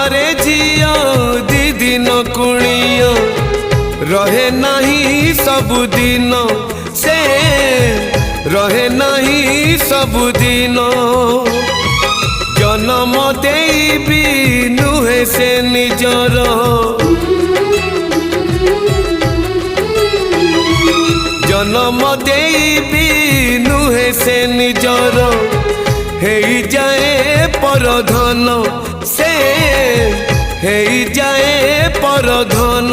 घरे झियो दी दिन कुणियो रहे नहीं सबुदिन से रहे नहीं सबुदिन जन्म देबी नुहे से निजर जन्म देबी नुहे से निजर हे जाए परधन से हे जाए परधन।